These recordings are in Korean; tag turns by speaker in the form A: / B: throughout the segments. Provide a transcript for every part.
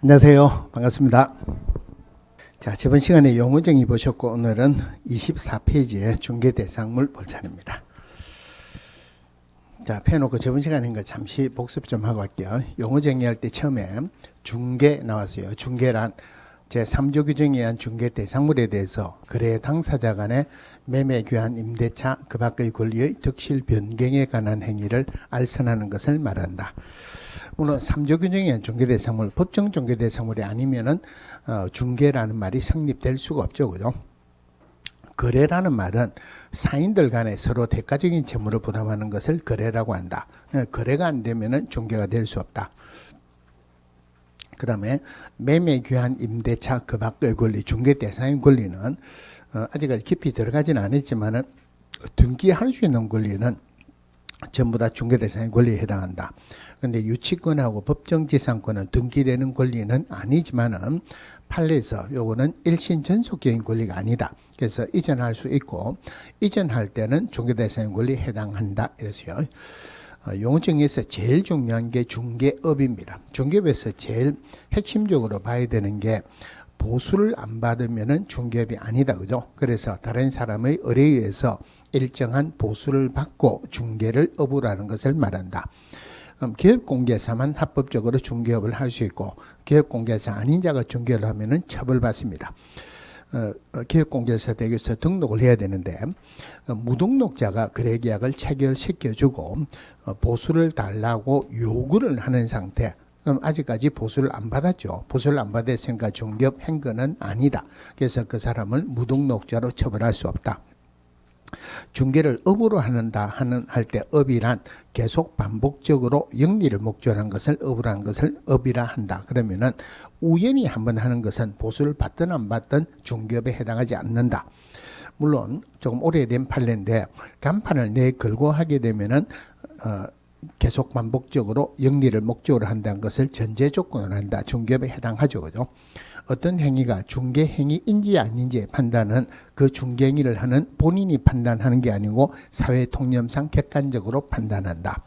A: 안녕하세요. 반갑습니다. 자, 저번 시간에 용어정의 보셨고 오늘은 24페이지의 중개대상물 볼 차례입니다. 자, 펴놓고 저번 시간에 한 거 잠시 복습 좀 하고 갈게요. 용어정의 할 때 처음에 중개 나왔어요. 중개란 제3조 규정에 의한 중개대상물에 대해서 거래 당사자 간의 매매, 교환, 임대차, 그 밖의 권리의 득실 변경에 관한 행위를 알선하는 것을 말한다. 물론 3조 규정에 의한 중개대상물, 법정 중개대상물이 아니면은 중개라는 말이 성립될 수가 없죠. 그죠? 거래라는 말은 사인들 간에 서로 대가적인 채무를 부담하는 것을 거래라고 한다. 거래가 안 되면은 중개가 될 수 없다. 그 다음에 매매, 교환, 임대차, 그 밖의 권리, 중개 대상의 권리는 아직까지 깊이 들어가지는 않았지만은 등기할 수 있는 권리는 전부 다 중개 대상의 권리에 해당한다. 그런데 유치권하고 법정지상권은 등기되는 권리는 아니지만은 판례에서 요거는 일신 전속적인 권리가 아니다. 그래서 이전할 수 있고 이전할 때는 중개 대상의 권리에 해당한다. 이랬어요. 용어정의에서 제일 중요한 게 중개업입니다. 중개업에서 제일 핵심적으로 봐야 되는 게 보수를 안 받으면은 중개업이 아니다. 그죠? 그래서 다른 사람의 의뢰에 의해서 일정한 보수를 받고 중개를 업으라는 것을 말한다. 그럼 기업공개사만 합법적으로 중개업을 할 수 있고 기업공개사 아닌 자가 중개를 하면은 처벌받습니다. 기업공개사 대기에서 등록을 해야 되는데 무등록자가 거래계약을 체결시켜주고 보수를 달라고 요구를 하는 상태. 그럼 아직까지 보수를 안 받았죠. 보수를 안 받았으니까 중개업 행거는 아니다. 그래서 그 사람을 무등록자로 처벌할 수 없다. 중개를 업으로 할 때 업이란 계속 반복적으로 영리를 목적으로 한 것을 업으로 한 것을 업이라 한다. 그러면은 우연히 한번 하는 것은 보수를 받든 안 받든 중개업에 해당하지 않는다. 물론 조금 오래된 판례인데 간판을 걸고 하게 되면은 계속 반복적으로 영리를 목적으로 한다는 것을 전제 조건으로 한다. 중개업에 해당하죠. 그죠? 어떤 행위가 중개행위인지 아닌지의 판단은 그 중개행위를 하는 본인이 판단하는 게 아니고 사회통념상 객관적으로 판단한다.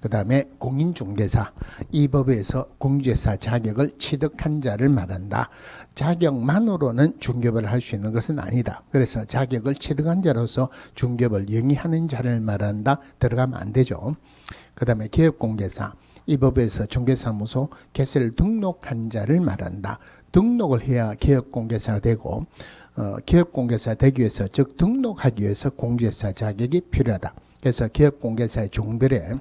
A: 그 다음에 공인중개사, 이 법에서 공인중개사 자격을 취득한 자를 말한다. 자격만으로는 중개업을 할 수 있는 것은 아니다. 그래서 자격을 취득한 자로서 중개업을 영위하는 자를 말한다. 들어가면 안 되죠. 그 다음에 기업공개사, 이 법에서 중개사무소 개설 등록한 자를 말한다. 등록을 해야 기업공개사가 되고 기업공개사 되기 위해서 즉 등록하기 위해서 공개사 자격이 필요하다. 그래서 기업공개사의 종별에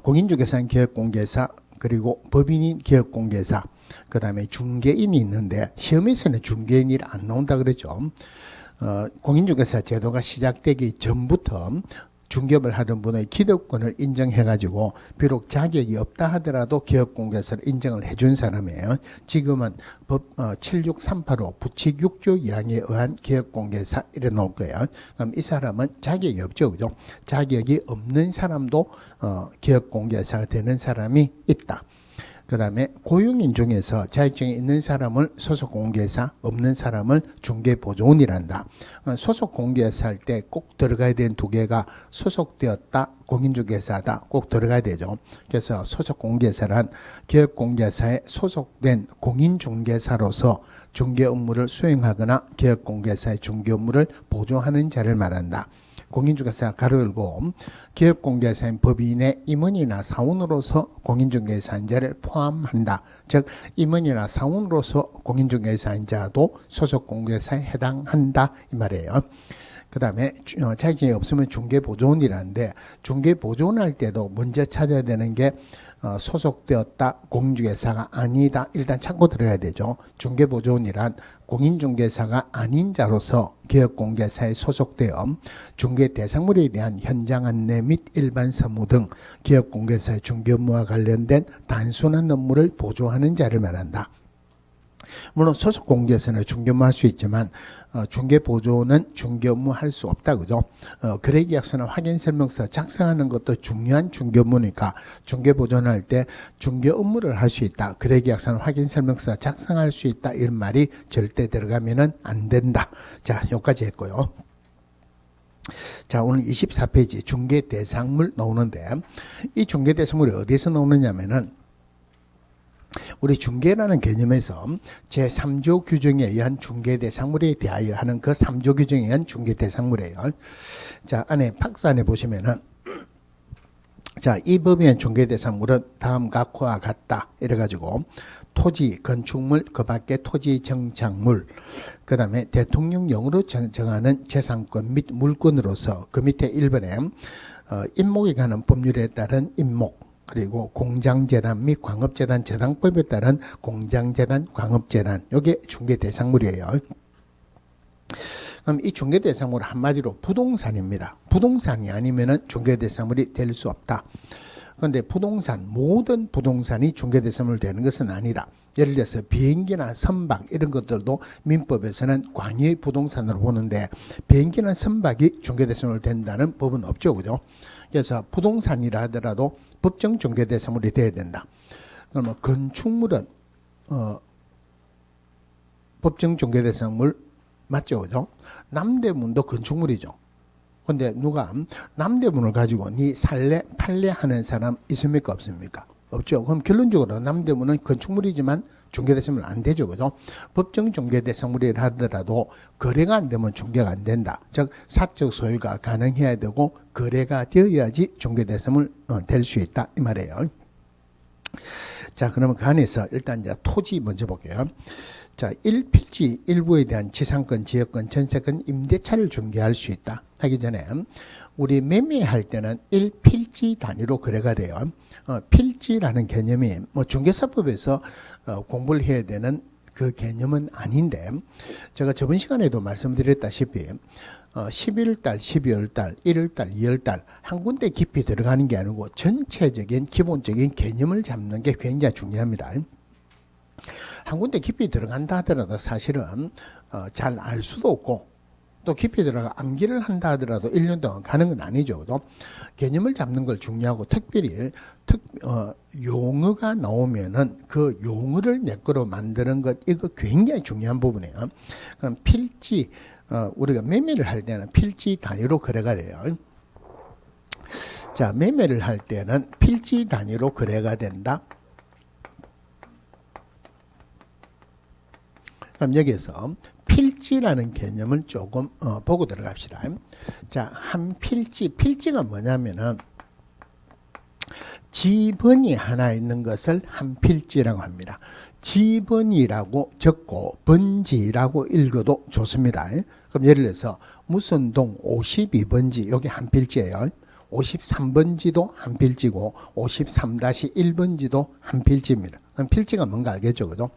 A: 공인중개사인 기업공개사 그리고 법인인 기업공개사 그 다음에 중개인이 있는데 시험에서는 중개인이 안 나온다 그러죠. 공인중개사 제도가 시작되기 전부터 중개업을 하던 분의 기득권을 인정해가지고 비록 자격이 없다 하더라도 기업공개사를 인정을 해준 사람이에요. 지금은 법 76385 부칙 6조 2항에 의한 기업공개사 이래 놓을 거예요. 그럼 이 사람은 자격이 없죠. 그죠? 자격이 없는 사람도 기업공개사가 되는 사람이 있다. 그 다음에 고용인 중에서 자격증이 있는 사람을 소속공개사, 없는 사람을 중개보조원이란다. 소속공개사 할 때 꼭 들어가야 되는 두 개가 소속되었다, 공인중개사다 꼭 들어가야 되죠. 그래서 소속공개사란 기업공개사에 소속된 공인중개사로서 중개 업무를 수행하거나 기업공개사의 중개 업무를 보조하는 자를 말한다. 공인중개사 가로 열고 기업공개사인 법인의 임원이나 사원으로서 공인중개사인자를 포함한다. 즉 임원이나 사원으로서 공인중개사인자도 소속공개사에 해당한다 이 말이에요. 그 다음에 자격이 없으면 중개보조원이라는데 중개보조원 할 때도 먼저 찾아야 되는 게 소속되었다 공인중개사가 아니다 일단 찾고 들어가야 되죠. 중개보조원이란 공인중개사가 아닌 자로서 기업공개사에 소속되어 중개대상물에 대한 현장 안내 및 일반 서무 등 기업공개사의 중개 업무와 관련된 단순한 업무를 보조하는 자를 말한다. 물론 소속 공개사는 중개 업무 할 수 있지만 중개 보조는 중개 업무 할 수 없다 그죠? 거래계약서나 확인설명서 작성하는 것도 중요한 중개 업무니까 중개 보조는 할 때 중개 업무를 할 수 있다. 거래계약서나 확인설명서 작성할 수 있다. 이런 말이 절대 들어가면은 안 된다. 자, 여기까지 했고요. 자, 오늘 24페이지 중개대상물 나오는데 이 중개대상물이 어디서 나오느냐면은 우리 중개라는 개념에서 제3조 규정에 의한 중개대상물에 대하여 하는 그 3조 규정에 의한 중개대상물이에요. 자, 안에 박스 안에 보시면은 자, 이 법에 의한 중개대상물은 다음 각호와 같다. 이래가지고 토지, 건축물, 그 밖에 토지 정착물, 그 다음에 대통령령으로 정하는 재산권 및 물권으로서 그 밑에 1번에 임목에 관한 법률에 따른 임목, 그리고 공장재단 및 광업재단 재단법에 따른 공장재단, 광업재단, 이게 중개대상물이에요. 그럼 이 중개대상물 한마디로 부동산입니다. 부동산이 아니면은 중개대상물이 될 수 없다. 그런데 부동산, 모든 부동산이 중개대상물 되는 것은 아니다. 예를 들어서 비행기나 선박 이런 것들도 민법에서는 관여의 부동산으로 보는데 비행기나 선박이 중개대상물 된다는 법은 없죠. 그죠? 그래서 부동산이라 하더라도 법정 중개대상물이 돼야 된다. 그러면 건축물은 법정 중개대상물 맞죠? 그죠? 남대문도 건축물이죠. 근데 누가 남대문을 가지고 니 살래 팔래 하는 사람 있습니까? 없습니까? 없죠. 그럼 결론적으로 남대문은 건축물이지만 중개대상물 안 되죠. 그죠? 법정 중개대상물이라 하더라도 거래가 안 되면 중개가 안 된다. 즉 사적 소유가 가능해야 되고 거래가 되어야지 중개대상물 될 수 있다. 이 말이에요. 자, 그러면 그 안에서 일단 이제 토지 먼저 볼게요. 자, 1필지 일부에 대한 지상권, 지역권, 전세권, 임대차를 중개할 수 있다. 하기 전에 우리 매매할 때는 1필지 단위로 거래가 돼요. 필지라는 개념이 뭐 중개사법에서 공부를 해야 되는 그 개념은 아닌데 제가 저번 시간에도 말씀드렸다시피 11월달, 12월달, 1월달, 2월달 한 군데 깊이 들어가는 게 아니고 전체적인 기본적인 개념을 잡는 게 굉장히 중요합니다. 한 군데 깊이 들어간다 하더라도 사실은 잘 알 수도 없고 또 깊이 들어가 암기를 한다 하더라도 1년 동안 가는 건 아니죠. 또 개념을 잡는 걸 중요하고 특별히 용어가 나오면은 그 용어를 내 거로 만드는 것 이거 굉장히 중요한 부분이에요. 그럼 필지 우리가 매매를 할 때는 필지 단위로 거래가 돼요. 자, 매매를 할 때는 필지 단위로 거래가 된다. 그럼 여기에서 필지라는 개념을 조금 보고 들어갑시다. 자, 한 필지가 뭐냐면은 지번이 하나 있는 것을 한 필지라고 합니다. 지번이라고 적고 번지라고 읽어도 좋습니다. 그럼 예를 들어서 무슨 동 52번지 여기 한 필지예요. 53번지도 한 필지고 53-1번지도 한 필지입니다. 그럼 필지가 뭔가 알겠죠? 그죠?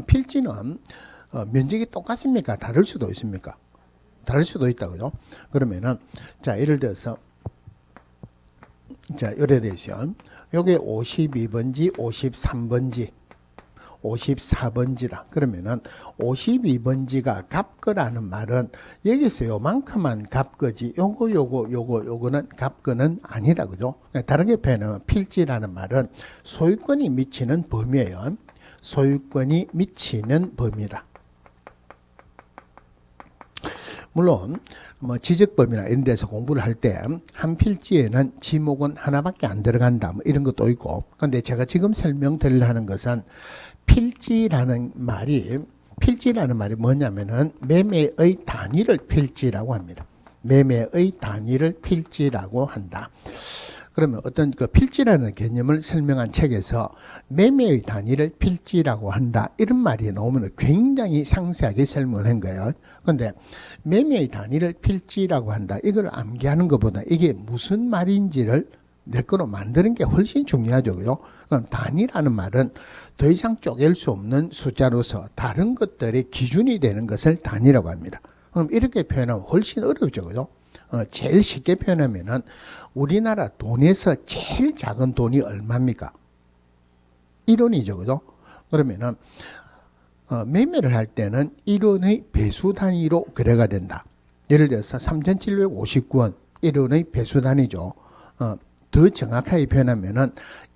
A: 필지는 면적이 똑같습니까? 다를 수도 있습니까? 다를 수도 있다. 그죠? 그러면은 자, 예를 들어서 자, 요래 되죠. 요게 52번지, 53번지, 54번지다. 그러면은 52번지가 갑거라는 말은 여기서 요만큼만 갑거지 요거는 갑거는 아니다. 그죠? 다르게 표현하면 필지라는 말은 소유권이 미치는 범위예요. 소유권이 미치는 범위다. 물론 뭐 지적법이나 이런 데서 공부를 할 때 한 필지에는 지목은 하나밖에 안 들어간다 뭐 이런 것도 있고 그런데 제가 지금 설명드리려 하는 것은 필지라는 말이 뭐냐면은 매매의 단위를 필지라고 합니다. 매매의 단위를 필지라고 한다. 그러면 어떤 그 필지라는 개념을 설명한 책에서 매매의 단위를 필지라고 한다 이런 말이 나오면 굉장히 상세하게 설명을 한 거예요. 그런데 매매의 단위를 필지라고 한다 이걸 암기하는 것보다 이게 무슨 말인지를 내 거로 만드는 게 훨씬 중요하죠. 그죠? 그럼 단위라는 말은 더 이상 쪼갤 수 없는 숫자로서 다른 것들의 기준이 되는 것을 단위라고 합니다. 그럼 이렇게 표현하면 훨씬 어렵죠. 그죠? 제일 쉽게 표현하면은 우리나라 돈에서 제일 작은 돈이 얼마입니까? 1원이죠. 그죠? 그러면은 매매를 할 때는 1원의 배수 단위로 거래가 된다. 예를 들어서 3,759원 1원의 배수 단위죠. 더 정확하게 표현하면은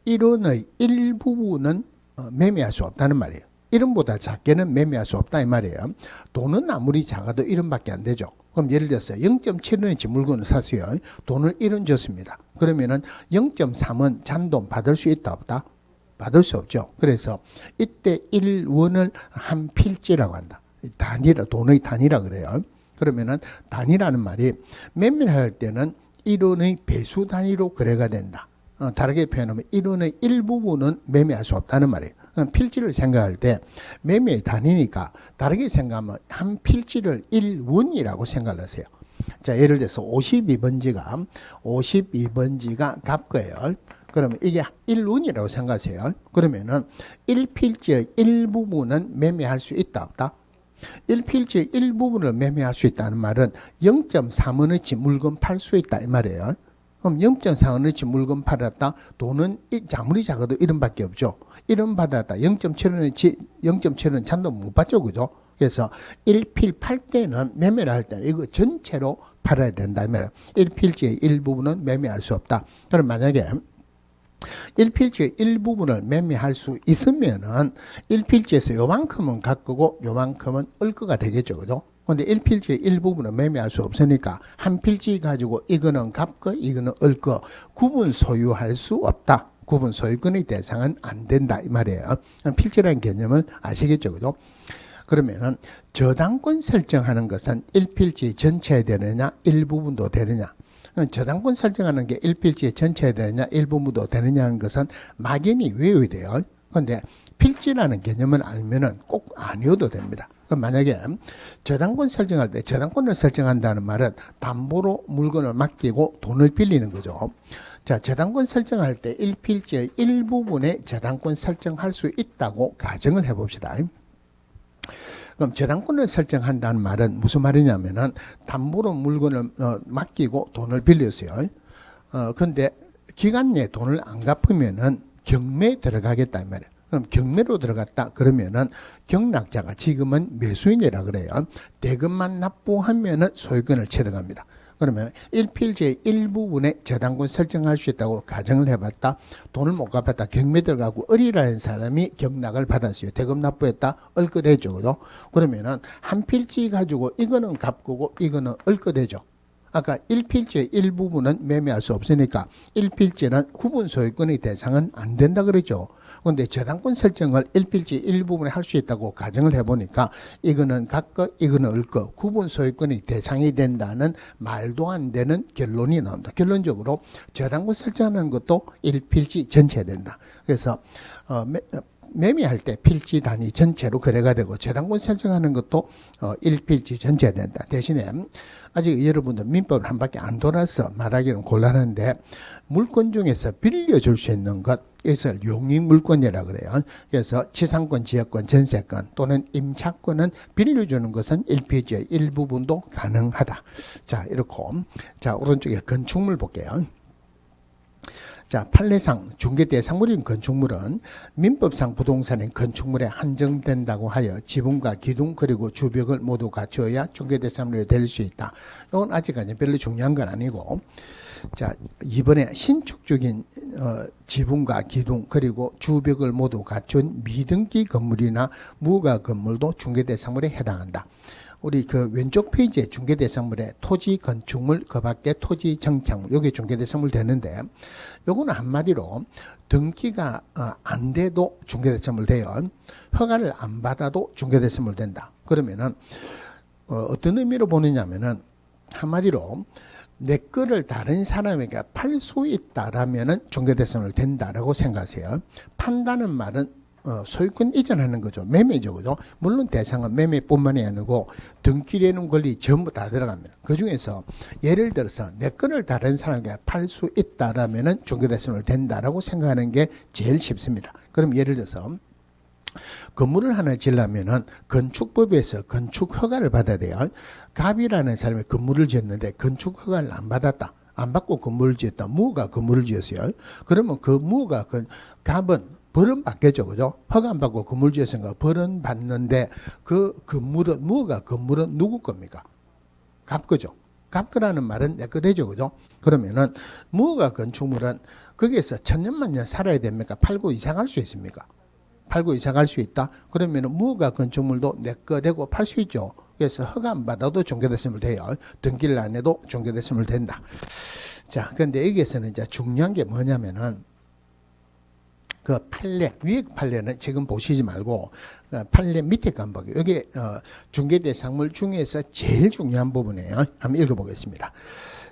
A: 1원의 일부분은 매매할 수 없다는 말이에요. 1원보다 작게는 매매할 수 없다 이 말이에요. 돈은 아무리 작아도 1원밖에 안 되죠. 그럼 예를 들어서 0.7원어치 물건을 샀어요. 돈을 1원 줬습니다. 그러면은 0.3원 잔돈 받을 수 있다 없다? 받을 수 없죠. 그래서 이때 1원을 한 필지라고 한다. 단위라, 돈의 단위라 그래요. 그러면은 단위라는 말이 매매를 할 때는 1원의 배수 단위로 거래가 된다. 다르게 표현하면 1원의 일부분은 매매할 수 없다는 말이에요. 필지를 생각할 때 매매의 단위니까 다르게 생각하면 한 필지를 1원이라고 생각을 하세요. 자, 예를 들어서 52번지가 갑거예요. 그러면 이게 1원이라고 생각하세요. 그러면은 1필지의 일부분은 매매할 수 있다, 없다? 1필지의 일부분을 매매할 수 있다는 말은 0.3원어치 물건 팔 수 있다 이 말이에요. 그럼 0.4원어치 물건 팔았다. 돈은 아무리 작아도 1원밖에 없죠. 1원 받았다. 0.7원어치 잔도 못 받죠. 그죠? 그래서 1필 팔 때는 매매를 할 때는 이거 전체로 팔아야 된다 이 말이에요. 1필지의 일부분은 매매할 수 없다. 그럼 만약에 1필지의 일부분을 매매할 수 있으면은 1필지에서 요만큼은 갖고 요만큼은 을거가 되겠죠. 그죠? 근데 1필지의 일부분은 매매할 수 없으니까 한 필지 가지고 이거는 갑거, 이거는 을거 구분 소유할 수 없다. 구분 소유권의 대상은 안 된다 이 말이에요. 필지라는 개념을 아시겠죠. 그죠? 그러면은 저당권 설정하는 것은 1필지 전체에 되느냐, 일부분도 되느냐. 저당권 설정하는 게 1필지 전체에 되느냐, 일부분도 되느냐 하는 것은 막연히 외워야 돼요. 그런데 필지라는 개념을 알면은 꼭 아니어도 됩니다. 그럼 만약에 저당권 설정할 때 저당권을 설정한다는 말은 담보로 물건을 맡기고 돈을 빌리는 거죠. 자, 저당권 설정할 때 1필지의 일부분에 저당권 설정할 수 있다고 가정을 해봅시다. 그럼 저당권을 설정한다는 말은 무슨 말이냐면은 담보로 물건을 맡기고 돈을 빌렸어요. 그런데 기간 내에 돈을 안 갚으면은 경매에 들어가겠다 이 말이에요. 그럼 경매로 들어갔다 그러면은 경락자가 지금은 매수인이라 그래요. 대금만 납부하면은 소유권을 취득합니다. 그러면 1필지의 일부분에 저당권 설정할 수 있다고 가정을 해봤다. 돈을 못 갚았다. 경매 들어가고 을이라는 사람이 경락을 받았어요. 대금 납부했다. 을거되죠. 그죠? 그러면은 한 필지 가지고 이거는 갚고 이거는 을거되죠. 아까 1필지의 일부분은 매매할 수 없으니까 1필지는 구분 소유권의 대상은 안 된다 그랬죠. 그런데 저당권 설정을 1필지 일부분에 할 수 있다고 가정을 해보니까 이거는 갑거, 이거는 을거, 구분 소유권의 대상이 된다는 말도 안 되는 결론이 나옵니다. 결론적으로 저당권 설정하는 것도 1필지 전체에 된다. 그래서 매매할 때 필지 단위 전체로 거래가 되고 저당권 설정하는 것도 1필지 전체에 된다. 대신에 아직 여러분들 민법을 한 바퀴 안 돌아서 말하기는 곤란한데 물건 중에서 빌려줄 수 있는 것 이것을 용익물권이라고 그래요. 그래서 지상권, 지역권, 전세권 또는 임차권은 빌려주는 것은 1필지의 일부분도 가능하다. 자, 이렇고 자, 오른쪽에 건축물 볼게요. 자, 판례상 중개대상물인 건축물은 민법상 부동산인 건축물에 한정된다고 하여 지붕과 기둥 그리고 주벽을 모두 갖추어야 중개대상물이 될 수 있다. 이건 아직까지 별로 중요한 건 아니고, 자, 이번에 신축적인 지붕과 기둥 그리고 주벽을 모두 갖춘 미등기 건물이나 무가 건물도 중개대상물에 해당한다. 우리 그 왼쪽 페이지에 중개대상물에 토지 건축물, 그 밖에 토지 정착물, 여기 중개대상물 되는데, 요거는 한마디로 등기가 안 돼도 중개대상물 돼요. 허가를 안 받아도 중개대상물 된다. 그러면은 어떤 의미로 보느냐면은 한마디로 내 거를 다른 사람에게 팔 수 있다라면은 중개대상물 된다라고 생각하세요. 판다는 말은 소유권 이전하는 거죠. 매매죠. 그죠? 물론 대상은 매매뿐만이 아니고 등기되는 권리 전부 다 들어갑니다. 그 중에서 예를 들어서 내 거를 다른 사람에게 팔 수 있다라면은 중개대상물 된다라고 생각하는 게 제일 쉽습니다. 그럼 예를 들어서 건물을 하나 지으려면은 건축법에서 건축 허가를 받아야 돼요. 갑이라는 사람이 건물을 지었는데 건축 허가를 안 받았다. 안 받고 건물을 지었다. 무가 건물을 지었어요. 그러면 그 무가 갑은 벌은 받겠죠. 그죠? 허가 안 받고 건물 지었으니까 벌은 받는데 그 건물은, 무가 건물은 누구 겁니까? 갑 거죠. 갑 거라는 말은 내 거 되죠. 그죠? 그러면은 무가 건축물은 거기에서 천년만년 살아야 됩니까? 팔고 이사갈 수 있습니까? 팔고 이사갈 수 있다? 그러면은 무가 건축물도 내 거 되고 팔 수 있죠. 그래서 허가 안 받아도 중개대상물 돼요. 등기를 안 해도 중개대상물 된다. 자, 근데 여기에서는 이제 중요한 게 뭐냐면은 그 판례, 위에 판례는 지금 보시지 말고 판례 밑에 깜빡이 여기 중개대상물 중에서 제일 중요한 부분이에요. 한번 읽어보겠습니다.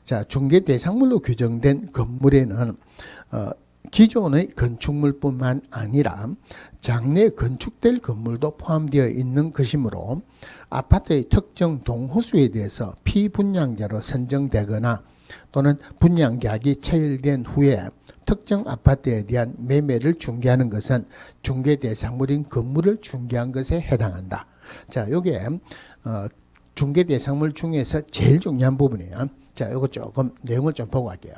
A: 자, 중개대상물로 규정된 건물에는 기존의 건축물뿐만 아니라 장래 건축될 건물도 포함되어 있는 것이므로 아파트의 특정 동호수에 대해서 피분양자로 선정되거나 또는 분양계약이 체결된 후에 특정 아파트에 대한 매매를 중개하는 것은 중개대상물인 건물을 중개한 것에 해당한다. 자, 요게 중개대상물 중에서 제일 중요한 부분이에요. 자, 요거 조금 내용을 좀 보고 갈게요.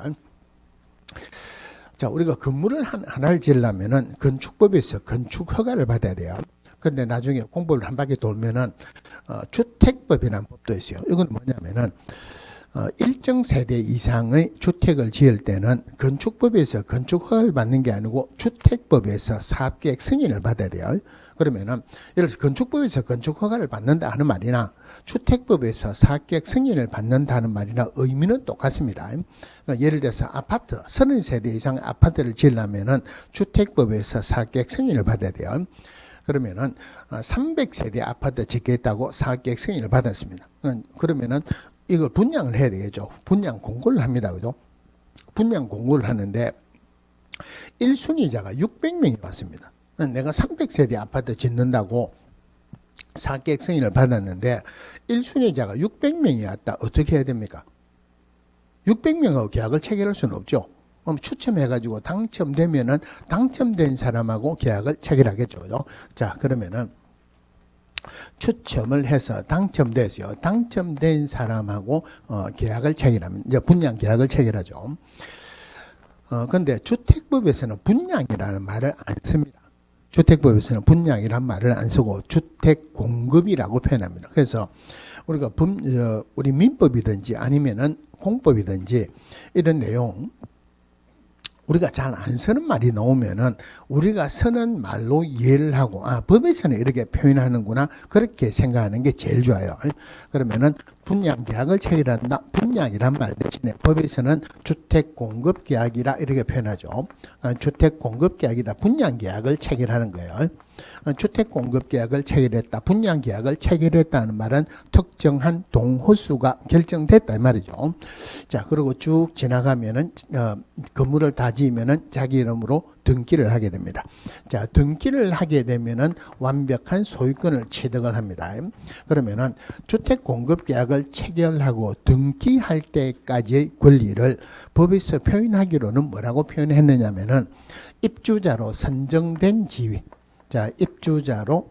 A: 자, 우리가 건물을 하나를 지으려면은 건축법에서 건축 허가를 받아야 돼요. 근데 나중에 공부를 한 바퀴 돌면은 주택법이라는 법도 있어요. 이건 뭐냐면은 일정 세대 이상의 주택을 지을 때는 건축법에서 건축 허가를 받는 게 아니고 주택법에서 사업계획 승인을 받아야 돼요. 그러면은 예를 들어서 건축법에서 건축 허가를 받는다 하는 말이나 주택법에서 사업계획 승인을 받는다는 말이나 의미는 똑같습니다. 그러니까 예를 들어서 아파트 30세대 이상의 아파트를 지으려면은 주택법에서 사업계획 승인을 받아야 돼요. 그러면은 300세대 아파트 짓겠다고 사업계획 승인을 받았습니다. 그러면은 이걸 분양을 해야 되겠죠. 분양 공고를 합니다. 그죠? 분양 공고를 하는데 1순위자가 600명이 왔습니다. 내가 300세대 아파트 짓는다고 사업계획 승인을 받았는데 1순위자가 600명이 왔다. 어떻게 해야 됩니까? 600명하고 계약을 체결할 수는 없죠. 그럼 추첨해가지고 당첨되면은 당첨된 사람하고 계약을 체결하겠죠. 그죠? 자, 그러면은 추첨을 해서 당첨됐어요. 당첨된 사람하고 계약을 체결하면 이제 분양 계약을 체결하죠. 근데 주택법에서는 분양이라는 말을 안 씁니다. 주택법에서는 분양이라는 말을 안 쓰고 주택 공급이라고 표현합니다. 그래서 우리가 우리 민법이든지 아니면은 공법이든지 이런 내용 우리가 잘 안 쓰는 말이 나오면은 우리가 쓰는 말로 이해를 하고 법에서는 이렇게 표현하는구나 그렇게 생각하는 게 제일 좋아요. 그러면은 분양 계약을 체결한다. 분양이란 말 대신에 법에서는 주택 공급 계약이라 이렇게 표현하죠. 주택 공급 계약이다. 분양 계약을 체결하는 거예요. 주택 공급 계약을 체결했다. 분양 계약을 체결했다는 말은 특정한 동호수가 결정됐다 이 말이죠. 자, 그리고 쭉 지나가면은 건물을 다 지으면은 자기 이름으로 등기를 하게 됩니다. 자, 등기를 하게 되면은 완벽한 소유권을 취득을 합니다. 그러면은 주택 공급 계약을 체결하고 등기할 때까지의 권리를 법에서 표현하기로는 뭐라고 표현했느냐면은 입주자로 선정된 지위. 자, 입주자로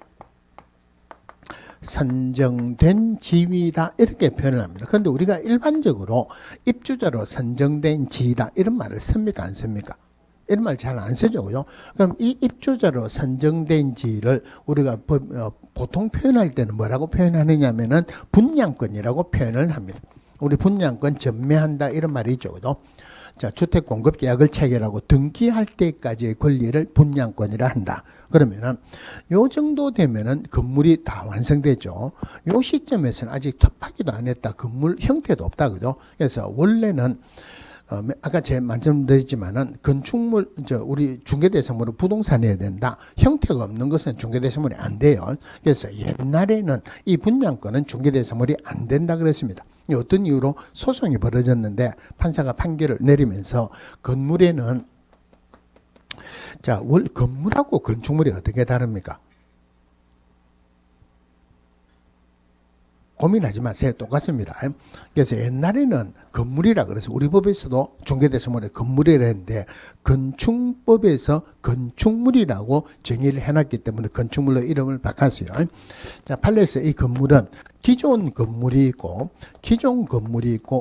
A: 선정된 지위다 이렇게 표현을 합니다. 그런데 우리가 일반적으로 입주자로 선정된 지위다 이런 말을 씁니까 안 씁니까? 이런 말 잘 안 쓰죠. 그죠? 그럼 이 입주자로 선정된 지위를 우리가 보통 표현할 때는 뭐라고 표현하느냐면은 분양권이라고 표현을 합니다. 우리 분양권 전매한다 이런 말이 있죠. 그죠? 자, 주택 공급 계약을 체결하고 등기할 때까지의 권리를 분양권이라 한다. 그러면은 요 정도 되면은 건물이 다 완성되죠. 요 시점에서는 아직 접하기도 안 했다. 건물 형태도 없다. 그죠? 그래서 원래는 아까 제가 말씀드렸지만은 건축물 우리 중개대상물은 부동산이어야 된다. 형태가 없는 것은 중개대상물이 안 돼요. 그래서 옛날에는 이 분양권은 중개대상물이 안 된다 그랬습니다. 어떤 이유로 소송이 벌어졌는데 판사가 판결을 내리면서 건물에는 자, 건물하고 건축물이 어떻게 다릅니까? 고민하지 마세요. 똑같습니다. 그래서 옛날에는 건물이라 그래서 우리 법에서도 중개대상물에 건물이라 했는데 건축법에서 건축물이라고 정의를 해놨기 때문에 건축물로 이름을 바꿨어요. 자, 판례에서 이 건물은 기존 건물이 있고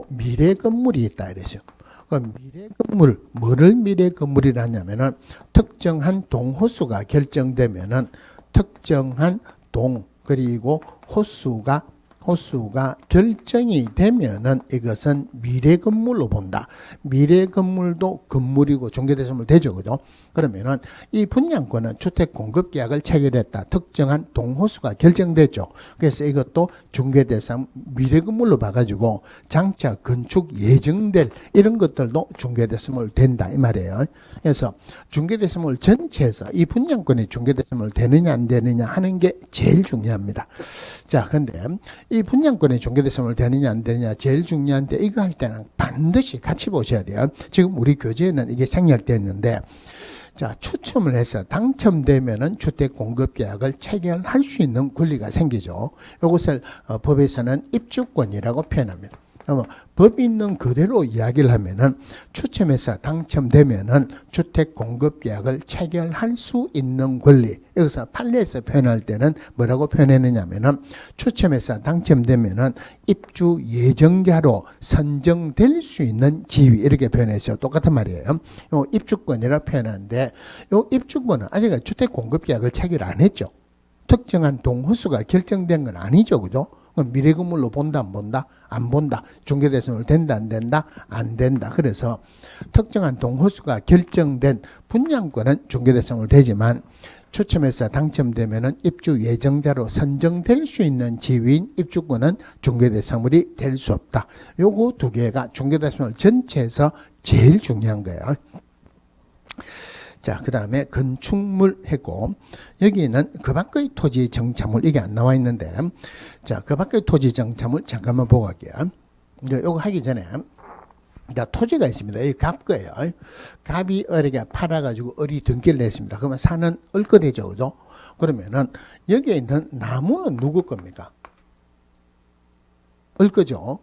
A: 미래 건물이 있다 이랬어요. 그럼 미래 건물, 뭐를 미래 건물이라 하냐면은 특정한 동호수가 결정되면은 특정한 동 그리고 호수가 결정이 되면은 이것은 미래 건물로 본다. 미래 건물도 건물이고 종교대상물 되죠, 그죠? 그러면은 이 분양권은 주택 공급 계약을 체결했다. 특정한 동호수가 결정됐죠. 그래서 이것도 중개대상 미래 건물로 봐가지고 장차 건축 예정될 이런 것들도 중개대상물 된다 이 말이에요. 그래서 중개대상물 전체에서 이 분양권이 중개대상물 되느냐 안 되느냐 하는 게 제일 중요합니다. 자, 근데 이 분양권이 종교대상물 되느냐 안 되느냐 제일 중요한데 이거 할 때는 반드시 같이 보셔야 돼요. 지금 우리 교재에는 이게 생략되어 있는데, 자, 추첨을 해서 당첨되면은 주택 공급 계약을 체결할 수 있는 권리가 생기죠. 이것을 법에서는 입주권이라고 표현합니다. 법 있는 그대로 이야기를 하면은 추첨해서 당첨되면은 주택 공급 계약을 체결할 수 있는 권리. 여기서 판례에서 표현할 때는 뭐라고 표현했느냐면은 추첨해서 당첨되면은 입주 예정자로 선정될 수 있는 지위 이렇게 표현했어요. 똑같은 말이에요. 요 입주권이라 표현하는데 요 입주권은 아직 주택 공급 계약을 체결 안 했죠. 특정한 동호수가 결정된 건 아니죠, 그죠? 미래 건물로 본다 안 본다? 안 본다. 중개대상물 된다 안 된다? 안 된다. 그래서 특정한 동호수가 결정된 분양권은 중개대상물 되지만 추첨해서 당첨되면은 입주 예정자로 선정될 수 있는 지위인 입주권은 중개대상물이 될 수 없다. 요거 두 개가 중개대상물 전체에서 제일 중요한 거예요. 자, 그 다음에 건축물 했고, 여기는 그 밖의 토지 정차물, 이게 안 나와 있는데, 자, 그 밖의 토지 정차물 잠깐만 보고 갈게요. 이제 요거 하기 전에, 자, 토지가 있습니다. 이 갑 거예요. 갑이 어리게 팔아가지고 어리 등기를 냈습니다. 그러면 산은 얼거 되죠, 그죠? 그러면은, 여기에 있는 나무는 누구 겁니까? 얼거죠.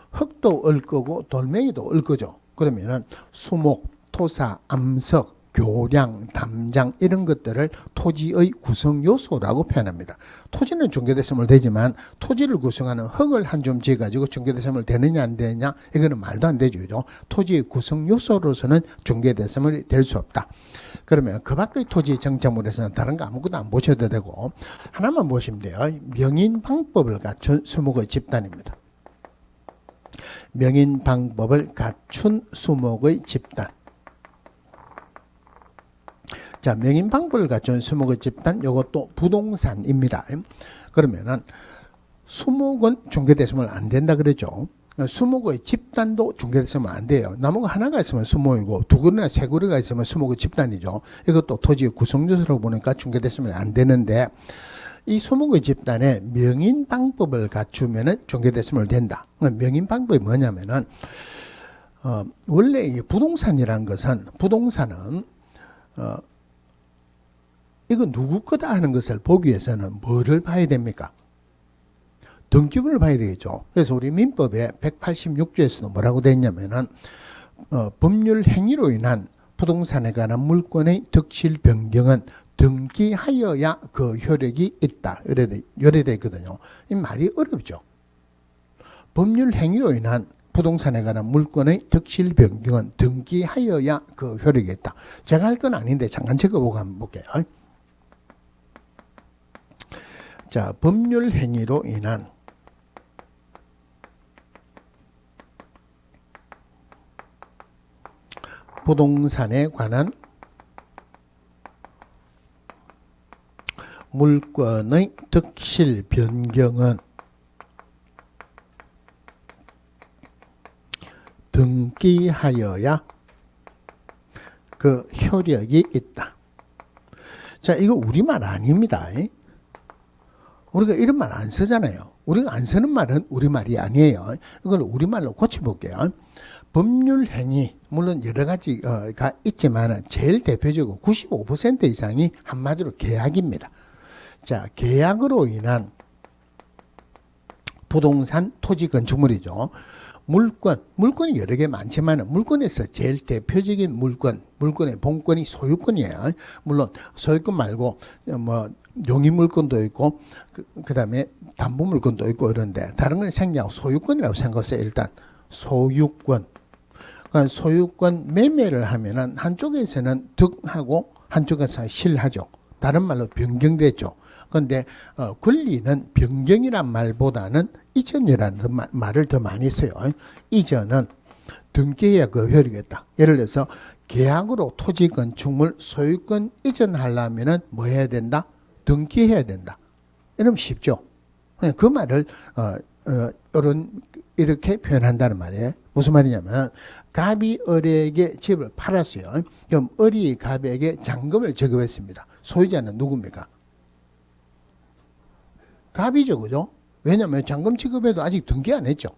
A: 흙도 얼거고, 돌멩이도 얼거죠. 그러면은, 수목, 토사, 암석, 교량, 담장 이런 것들을 토지의 구성 요소라고 표현합니다. 토지는 중개대상물 되지만 토지를 구성하는 흙을 한 줌 지어가지고 중개대상물 되느냐 안 되느냐 이거는 말도 안 되죠. 그죠? 토지의 구성 요소로서는 중개대상물이 될 수 없다. 그러면 그 밖의 토지 정착물에서는 다른 거 아무것도 안 보셔도 되고 하나만 보시면 돼요. 명인 방법을 갖춘 수목의 집단입니다. 명인 방법을 갖춘 수목의 집단. 자, 명인 방법을 갖춘 수목의 집단, 이것도 부동산입니다. 그러면은 수목은 중개대상물 안 된다 그랬죠. 수목의 집단도 중개대상물 안 돼요. 나무가 하나가 있으면 수목이고 두 그루나 세 그루가 있으면 수목의 집단이죠. 이것도 토지의 구성요소로 보니까 중개대상물 안 되는데 이 수목의 집단에 명인 방법을 갖추면은 중개대상물 된다. 명인 방법이 뭐냐면은 원래 이 부동산이라는 것은 부동산은 이거 누구 거다 하는 것을 보기 위해서는 뭐를 봐야 됩니까? 등기부를 봐야 되겠죠. 그래서 우리 민법에 186조에서도 뭐라고 되어 있냐면은 법률 행위로 인한 부동산에 관한 물권의 득실 변경은 등기하여야 그 효력이 있다. 이래 되어 있거든요. 이 말이 어렵죠. 법률 행위로 인한 부동산에 관한 물권의 득실 변경은 등기하여야 그 효력이 있다. 제가 할 건 아닌데 잠깐 적어보고 한번 볼게요. 자, 법률 행위로 인한 부동산에 관한 물권의 득실 변경은 등기하여야 그 효력이 있다. 자, 이거 우리말 아닙니다. 우리가 이런 말 안 쓰잖아요. 우리가 안 쓰는 말은 우리말이 아니에요. 이걸 우리말로 고쳐볼게요. 법률 행위, 물론 여러 가지가 있지만 제일 대표적으로 95% 이상이 한마디로 계약입니다. 자, 계약으로 인한 부동산 토지 건축물이죠. 물건이 여러 개 많지만 물건에서 제일 대표적인 물건의 본권이 소유권이에요. 물론 소유권 말고 뭐 용의 물건도 있고 그다음에 담보 물건도 있고 이런데 다른 건 생략하고 소유권이라고 생각하세요. 일단 소유권. 그러니까 소유권 매매를 하면은 한쪽에서는 득하고 한쪽에서 실하죠. 다른 말로 변경됐죠. 그런데 권리는 변경이란 말보다는 이전이라는 말을 더 많이 써요. 이전은 등기해야 그 효력이 있다. 예를 들어서 계약으로 토지 건축물 소유권 이전하려면은 뭐 해야 된다? 등기해야 된다. 이러면 쉽죠. 그 말을 이렇게 표현한다는 말이에요. 무슨 말이냐면 갑이 을에게 집을 팔았어요. 그럼 을이 갑에게 잔금을 지급했습니다. 소유자는 누굽니까? 갑이죠, 그죠? 왜냐하면 잔금 지급에도 아직 등기 안 했죠.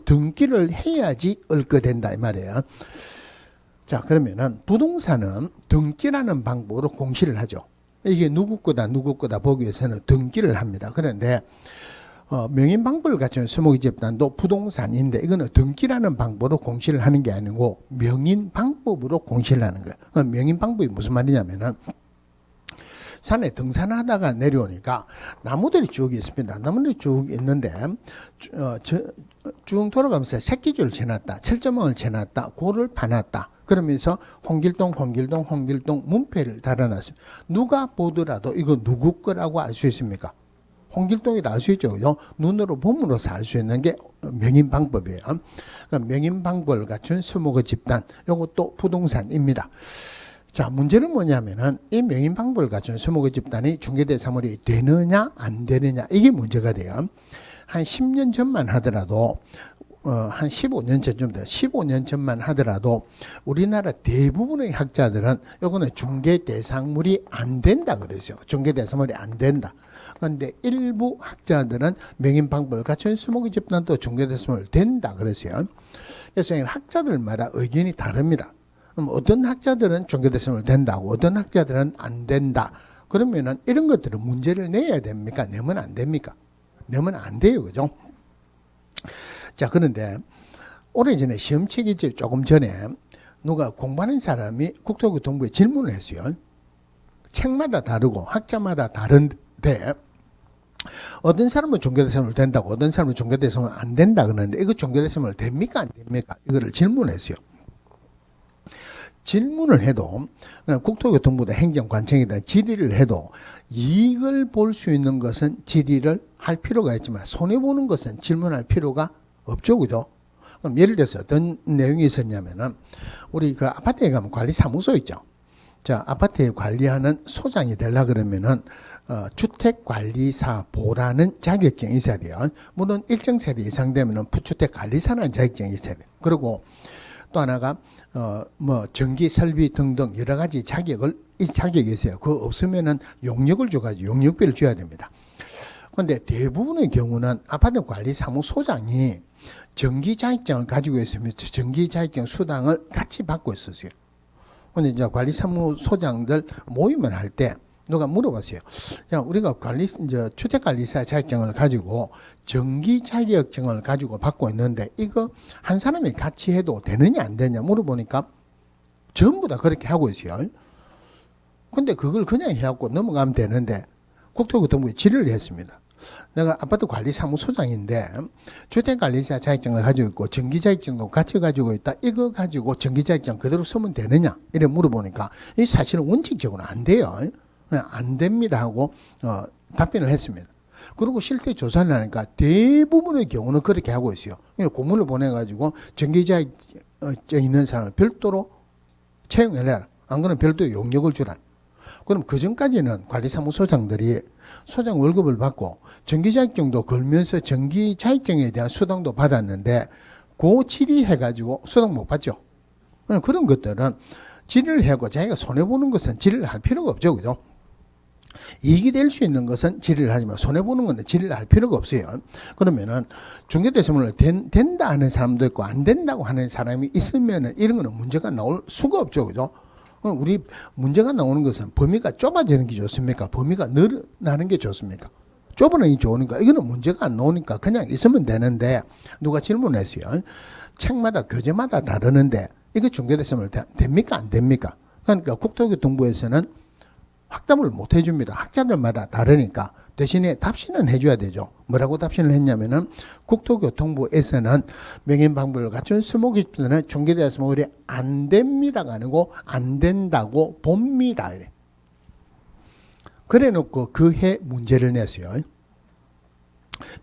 A: 등기를 해야지 을거 된다 이 말이에요. 자, 그러면은 부동산은 등기라는 방법으로 공시를 하죠. 이게 누구 거다 보기 위해서는 등기를 합니다. 그런데 명인 방법을 갖춘 수목의 집단도 부동산인데 이거는 등기라는 방법으로 공시를 하는 게 아니고 명인 방법으로 공시를 하는 거예요. 명인 방법이 무슨 말이냐면은 산에 등산하다가 내려오니까 나무들이 쭉 있습니다. 나무들이 쭉 있는데 쭉 돌아가면서 새끼줄을 재놨다. 철조망을 재놨다. 고를 파놨다. 그러면서 홍길동 문패를 달아놨습니다. 누가 보더라도 이거 누구 거라고 알 수 있습니까? 홍길동이다 알 수 있죠. 그죠? 눈으로 봄으로서 알 수 있는 게 명인 방법이에요. 그러니까 명인 방법을 갖춘 수목의 집단, 이것도 부동산입니다. 자, 문제는 뭐냐면은 이 명인 방법을 갖춘 수목의 집단이 중개대사물이 되느냐 안 되느냐 이게 문제가 돼요. 한 10년 전만 하더라도 한 15년 전쯤 돼. 15년 전만 하더라도 우리나라 대부분의 학자들은 이거는 중개대상물이 안 된다 그러죠. 중개대상물이 안 된다. 그런데 일부 학자들은 명인 방법을 갖춘 수목의 집단도 중개대상물 된다 그러세요. 그래서 학자들마다 의견이 다릅니다. 그럼 어떤 학자들은 중개대상물 된다고, 어떤 학자들은 안 된다. 그러면은 이런 것들은 문제를 내야 됩니까? 내면 안 됩니까? 내면 안 돼요, 그죠? 자, 그런데 오래전에 시험 치기 조금 전에 누가 공부하는 사람이 국토교통부에 질문을 했어요. 책마다 다르고 학자마다 다른데 어떤 사람은 중개대상물 된다고, 어떤 사람은 중개대상물 안 된다 그러는데 이거 중개대상물 됩니까? 안 됩니까? 이거를 질문했어요. 질문을 해도 국토교통부다 행정관청이다 질의를 해도 이익을 볼 수 있는 것은 질의를 할 필요가 있지만 손해보는 것은 질문할 필요가 없죠, 그죠? 그럼 예를 들어서 어떤 내용이 있었냐면은 우리 그 아파트에 가면 관리사무소 있죠. 자, 아파트에 관리하는 소장이 되려 그러면은 주택관리사보라는 자격증이 있어야 돼요. 물론 일정 세대 이상 되면은 부주택관리사라는 자격증이 있어야 돼요. 그리고 또 하나가 전기 설비 등등 여러 가지 자격이 있어요. 그거 없으면은 용역을 줘가지고 용역비를 줘야 됩니다. 그런데 대부분의 경우는 아파트 관리 사무소장이 전기 자격증을 가지고 있으면서 전기 자격증 수당을 같이 받고 있었어요. 근데 이제 관리 사무소장들 모임을 할 때 누가 물어봤어요. 야, 우리가 주택관리사 자격증을 가지고 전기 자격증을 가지고 받고 있는데 이거 한 사람이 같이 해도 되느냐 안 되느냐 물어보니까 전부 다 그렇게 하고 있어요. 근데 그걸 그냥 해갖고 넘어가면 되는데 국토교통부에 질의를 했습니다. 내가 아파트 관리 사무소장인데 주택관리사 자격증을 가지고 있고 전기 자격증도 같이 가지고 있다. 이거 가지고 전기 자격증 그대로 쓰면 되느냐? 이래 물어보니까 이 사실은 원칙적으로 안 돼요. 안 됩니다 하고 답변을 했습니다. 그리고 실태 조사를 하니까 대부분의 경우는 그렇게 하고 있어요. 공문을 보내가지고 전기 자격증 있는 사람을 별도로 채용해라. 안 그러면 별도의 용역을 주라. 그럼 그 전까지는 관리사무소장들이 소장 월급을 받고 전기자격증도 걸면서 전기자격증에 대한 수당도 받았는데 그 질의해가지고 수당 못 받죠. 그런 것들은 질의를 하고 자기가 손해보는 것은 질의를 할 필요가 없죠. 그죠? 이익이 될 수 있는 것은 질의를 하지만 손해보는 것은 질의를 할 필요가 없어요. 그러면은 중개대상물로 된다 하는 사람도 있고 안 된다고 하는 사람이 있으면은 이런 거는 문제가 나올 수가 없죠. 그죠? 우리 문제가 나오는 것은 범위가 좁아지는 게 좋습니까? 범위가 늘어나는 게 좋습니까? 좁아지는 게 좋으니까 이거는 문제가 안 나오니까 그냥 있으면 되는데 누가 질문했어요. 책마다 교재마다 다르는데 이거 중개대상물 됩니까? 안 됩니까? 그러니까 국토교통부에서는 확답을 못 해줍니다. 학자들마다 다르니까 대신에 답신은 해줘야 되죠. 뭐라고 답신을 했냐면은 국토교통부에서는 명인 방법을 갖춘 수목집단은 중개대상물이 안 됩니다가 아니고 안 된다고 봅니다. 이래. 그래 놓고 그 해 문제를 냈어요.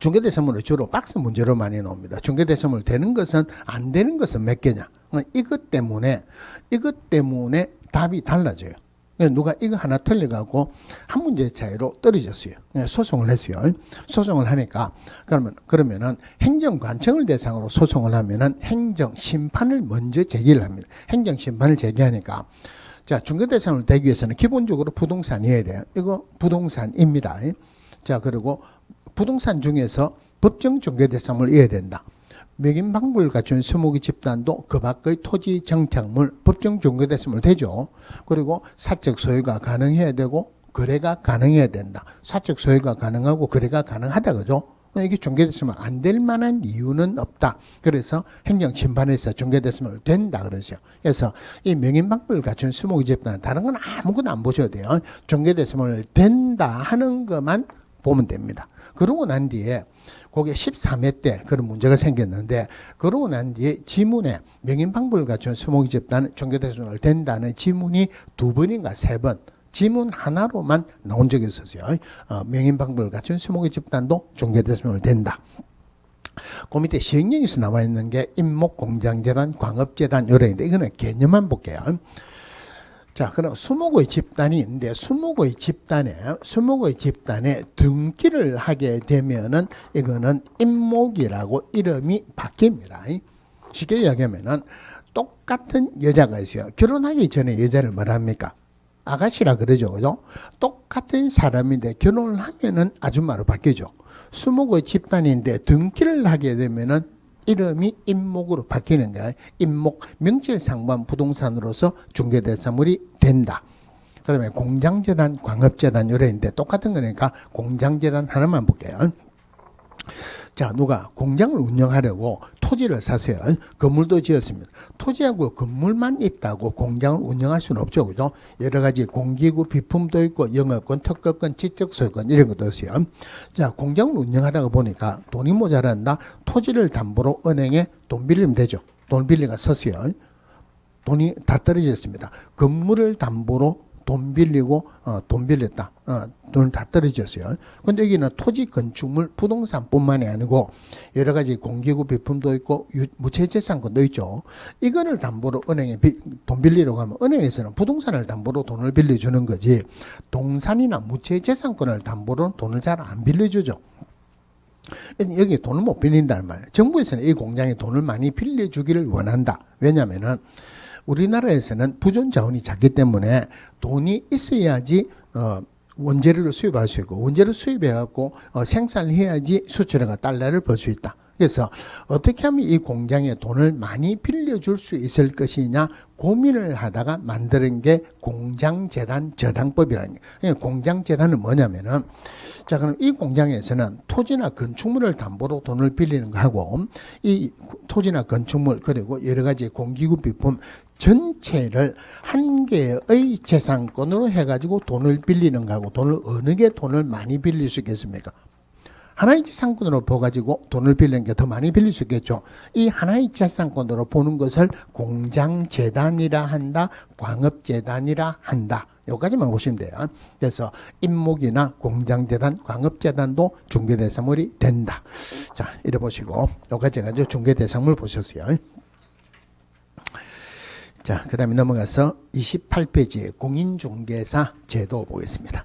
A: 중개대선물을 주로 박스 문제로 많이 나옵니다. 중개대선물 되는 것은 안 되는 것은 몇 개냐. 이것 때문에 답이 달라져요. 누가 이거 하나 틀려가고 한 문제 차이로 떨어졌어요. 소송을 했어요. 소송을 하니까 그러면은 행정관청을 대상으로 소송을 하면은 행정심판을 먼저 제기를 합니다. 행정심판을 제기하니까 자, 중개대상을 되기 위해서는 기본적으로 부동산이어야 돼요. 이거 부동산입니다. 자, 그리고 부동산 중에서 법정 중개대상을 이어야 된다. 명인방불 갖춘 수목의 집단도 그 밖의 토지 정착물 법정 중개대상을 되죠. 그리고 사적 소유가 가능해야 되고 거래가 가능해야 된다. 사적 소유가 가능하고 거래가 가능하다 그죠? 이게 중개됐으면 안 될 만한 이유는 없다. 그래서 행정심판에서 중개됐으면 된다 그러죠. 그래서 이 명인방불 갖춘 수목의 집단 다른 건 아무것도 안 보셔도 돼요. 중개됐으면 된다 하는 것만 보면 됩니다. 그러고 난 뒤에 그게 13회 때 그런 문제가 생겼는데 그러고 난 뒤에 지문에 명인방불 갖춘 수목의 집단은 중개대상을 된다는 지문이 2번인가 3번 지문 하나로만 나온 적이 있었어요. 명인방불 갖춘 수목의 집단도 중개대상을 된다. 그 밑에 시행령에서 나와 있는 게 임목공장재단, 광업재단 요래인데 이거는 개념만 볼게요. 자, 그럼 수목의 집단이 있는데 수목의 집단에 등기를 하게 되면은 이거는 임목이라고 이름이 바뀝니다. 쉽게 이야기하면은 똑같은 여자가 있어요. 결혼하기 전에 여자를 뭐랍니까? 아가씨라 그러죠. 그죠? 똑같은 사람인데 결혼을 하면은 아줌마로 바뀌죠. 수목의 집단인데 등기를 하게 되면은 이름이 임목으로 바뀌는 거야. 임목, 명실상부한 부동산으로서 중개대상물이 된다. 그 다음에 공장재단, 광업재단 요래인데 똑같은 거니까 공장재단 하나만 볼게요. 자, 누가 공장을 운영하려고 토지를 샀어요. 건물도 지었습니다. 토지하고 건물만 있다고 공장을 운영할 수는 없죠. 그죠? 여러 가지 공기구, 비품도 있고 영업권, 특허권, 지적소유권 이런 것도 있어요. 자, 공장을 운영하다가 보니까 돈이 모자란다. 토지를 담보로 은행에 돈 빌리면 되죠. 돈 빌리가 섰어요. 돈이 다 떨어졌습니다. 건물을 담보로 돈 빌리고 돈 빌렸다. 돈 다 떨어졌어요. 근데 여기는 토지, 건축물, 부동산뿐만이 아니고 여러 가지 공기구, 비품도 있고 무채재산권도 있죠. 이거를 담보로 은행에 돈 빌리려고 하면 은행에서는 부동산을 담보로 돈을 빌려주는 거지 동산이나 무채재산권을 담보로 돈을 잘 안 빌려주죠. 여기 돈을 못 빌린다는 말이에요. 정부에서는 이 공장에 돈을 많이 빌려주기를 원한다. 왜냐하면은 우리나라에서는 부존 자원이 작기 때문에 돈이 있어야지 원재료를 수입할 수 있고 원재료 수입해갖고 생산을 해야지 수출해가 달러를 벌 수 있다. 그래서 어떻게 하면 이 공장에 돈을 많이 빌려줄 수 있을 것이냐 고민을 하다가 만드는 게 공장재단 저당법이라는 게. 공장재단은 뭐냐면은 자, 그럼 이 공장에서는 토지나 건축물을 담보로 돈을 빌리는 거 하고 이 토지나 건축물 그리고 여러 가지 공기구 비품 전체를 한 개의 재산권으로 해가지고 돈을 빌리는 거하고 어느 게 돈을 많이 빌릴 수 있겠습니까? 하나의 재산권으로 보가지고 돈을 빌리는 게 더 많이 빌릴 수 있겠죠. 이 하나의 재산권으로 보는 것을 공장재단이라 한다, 광업재단이라 한다. 여기까지만 보시면 돼요. 그래서 임목이나 공장재단, 광업재단도 중개대상물이 된다. 자, 이래 보시고 여기까지 해가지고 중개대상물 보셨어요. 자, 그 다음에 넘어가서 28페이지 공인중개사 제도 보겠습니다.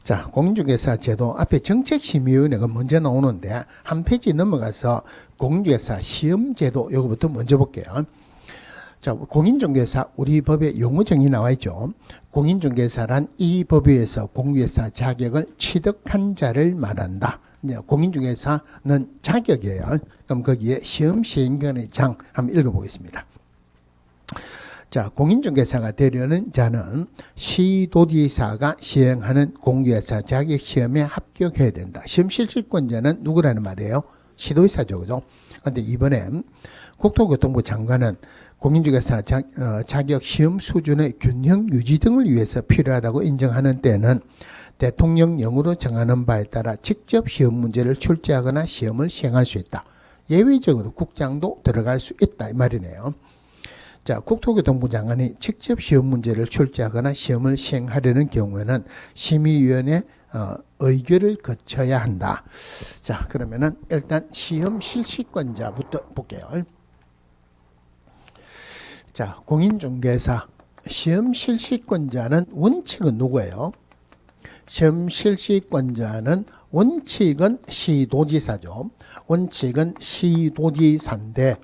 A: 자, 공인중개사 제도 앞에 정책심의위원회가 먼저 나오는데 한 페이지 넘어가서 공인중개사 시험제도 이거부터 먼저 볼게요. 자, 공인중개사 우리 법에 용어정이 나와 있죠. 공인중개사란 이 법에서 공인중개사 자격을 취득한 자를 말한다. 공인중개사는 자격이에요. 그럼 거기에 시험 시행기간의 장 한번 읽어보겠습니다. 자, 공인중개사가 되려는 자는 시도지사가 시행하는 공인중개사 자격시험에 합격해야 된다. 시험 실질권자는 누구라는 말이에요? 시도지사죠. 그죠? 그런데 이번에 국토교통부 장관은 공인중개사 자격 시험 수준의 균형 유지 등을 위해서 필요하다고 인정하는 때는 대통령령으로 정하는 바에 따라 직접 시험 문제를 출제하거나 시험을 시행할 수 있다. 예외적으로 국장도 들어갈 수 있다 이 말이네요. 자, 국토교통부 장관이 직접 시험 문제를 출제하거나 시험을 시행하려는 경우에는 심의위원회 의결을 거쳐야 한다. 자, 그러면은 일단 시험 실시권자부터 볼게요. 자, 공인중개사 시험 실시권자는 원칙은 누구예요? 시험 실시권자는 원칙은 시도지사죠. 원칙은 시도지사인데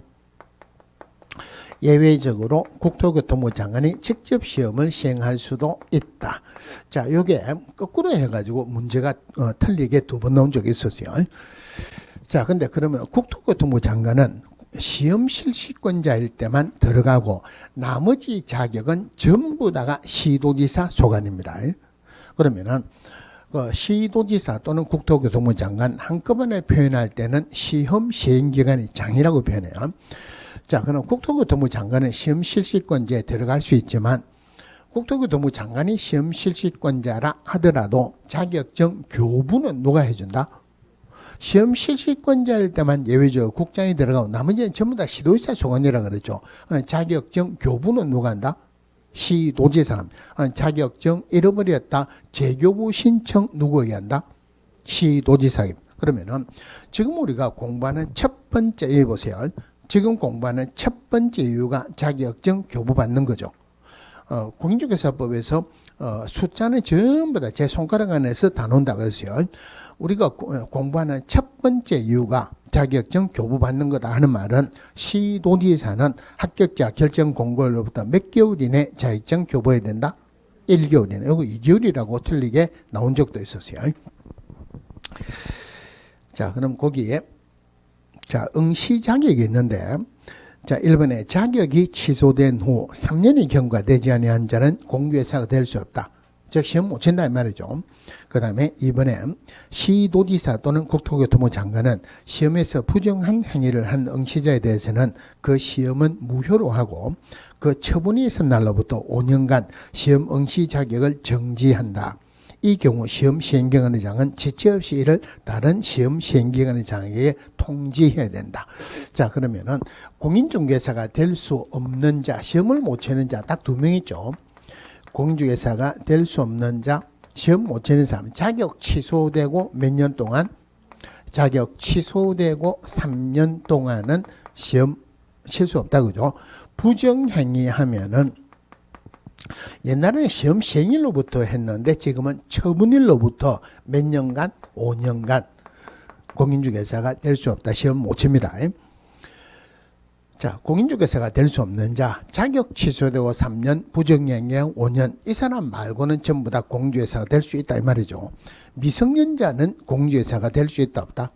A: 예외적으로 국토교통부 장관이 직접 시험을 시행할 수도 있다. 자, 요게 거꾸로 해가지고 문제가 틀리게 두 번 나온 적이 있었어요. 자, 근데 그러면 국토교통부 장관은 시험 실시권자일 때만 들어가고 나머지 자격은 전부 다가 시도지사 소관입니다. 그러면은 시도지사 또는 국토교통부 장관 한꺼번에 표현할 때는 시험 시행기간이 장이라고 표현해요. 자, 그럼 국토교통부 장관은 시험 실시권자에 들어갈 수 있지만 국토교통부 장관이 시험 실시권자라 하더라도 자격증 교부는 누가 해준다? 시험 실시권자일 때만 예외적으로 국장이 들어가고 나머지는 전부 다 시도지사 소관이라 그러죠. 자격증 교부는 누가 한다? 시도지사. 자격증 잃어버렸다. 재교부 신청 누구에게 한다? 시도지사. 그러면은 지금 우리가 공부하는 첫 번째 이유 보세요. 지금 공부하는 첫 번째 이유가 자격증 교부 받는 거죠. 공인중개사법에서 숫자는 전부 다 제 손가락 안에서 다 놓는다고 했어요. 우리가 공부하는 첫 번째 이유가 자격증 교부 받는 거다 하는 말은 시도지사는 합격자 결정 공고일로부터 몇 개월 이내 자격증 교부해야 된다? 1개월 이내. 여기 2개월이라고 틀리게 나온 적도 있었어요. 자, 그럼 거기에 자, 응시 자격이 있는데 자, 1번에 자격이 취소된 후 3년이 경과되지 아니한 자는 공개사가 될 수 없다. 즉 시험 못 친다 이 말이죠. 그 다음에 2번에 시도지사 또는 국토교통부 장관은 시험에서 부정한 행위를 한 응시자에 대해서는 그 시험은 무효로 하고 그 처분이 있은 날로부터 5년간 시험 응시 자격을 정지한다. 이 경우 시험 시행기관의 장은 지체 없이 이를 다른 시험 시행기관의 장에게 통지해야 된다. 자, 그러면은 공인중개사가 될 수 없는 자, 시험을 못 치는 자 딱 두 명 있죠. 공인중개사가 될 수 없는 자, 시험 못 치는 사람, 자격 취소되고 몇 년 동안? 자격 취소되고 3년 동안은 시험 칠 수 없다, 그죠? 부정행위 하면은 옛날에는 시험 시행일로부터 했는데 지금은 처분일로부터 몇 년간? 5년간 공인중개사가 될 수 없다. 시험 못 칩니다. 자, 공인중개사가 될 수 없는 자, 자격 취소되고 3년, 부정행위형 5년, 이 사람 말고는 전부 다 공인중개사가 될 수 있다 이 말이죠. 미성년자는 공인중개사가 될 수 있다 없다?